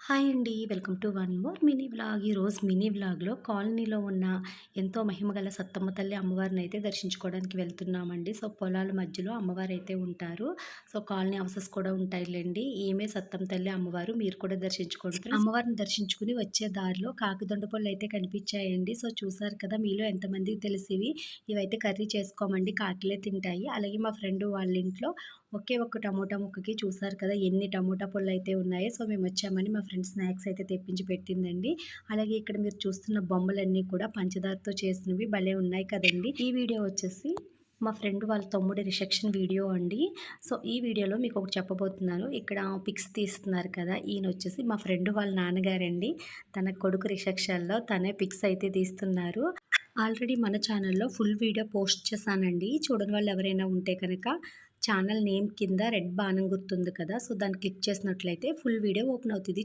Hi అండి. Welcome to one more mini vlog. ఈరోజు mini వ్లాగ్‌లో కాలనీలో ఉన్న ఎంతో మహిమగల సత్తమ్మ తల్లి అమ్మవారినైతే దర్శించుకోవడానికి వెళ్తున్నామండి. సో, పొలాల మధ్యలో అమ్మవారైతే ఉంటారు. సో, కాలనీ హౌసెస్ కూడా ఉంటాయిలెండి. ఈమె సత్తమ్మ తల్లి అమ్మవారు. మీరు కూడా దర్శించుకోండి ఫ్రెండ్స్. అమ్మవారిని దర్శించుకుని వచ్చే దారిలో కాకిదొండ పళ్ళైతే కనిపించాయండి. సో, చూసారు కదా! మీలో ఎంతమందికి తెలిసివి. ఇవైతే కర్రీ చేసుకోమండి. కాకిలే తింటాయి. అలాగే మా ఫ్రెండ్ వాళ్ళ ఇంట్లో ఒకే ఒక్క టమోటా ముక్కకి చూసారు కదా! ఎన్ని టమోటా పళ్ళైతే ఉన్నాయో. సో, మేమొచ్చామని మా ఫ్రెండ్ స్నాక్స్ అయితే తెప్పించి పెట్టిందండి. అలాగే ఇక్కడ మీరు చూస్తున్న బొమ్మలన్నీ కూడా పంచదారతో చేసినవి భలే ఉన్నాయి కదండీ! ఈ వీడియో వచ్చేసి మా ఫ్రెండ్ వాళ్ళ తమ్ముడి రిసెప్షన్ వీడియో అండి. సో, ఈ వీడియోలో మీకొకటి చెప్పబోతున్నాను. ఇక్కడ పిక్స్ తీస్తున్నారు కదా! ఈయనొచ్చేసి మా ఫ్రెండ్ వాళ్ళ నాన్నగారండి. తన కొడుకు రిసెప్షన్‌లో తనే పిక్స్ అయితే తీస్తున్నారు. ఆల్రెడీ మన ఛానల్‌లో ఫుల్ వీడియో పోస్ట్ చేశానండి. చూడని వాళ్ళు ఎవరైనా ఉంటే కనుక ఛానల్ నేమ్ కింద రెడ్ బాణం గుర్తుంది కదా! సో, దాన్ని క్లిక్ చేసినట్లయితే ఫుల్ వీడియో ఓపెన్ అవుతది.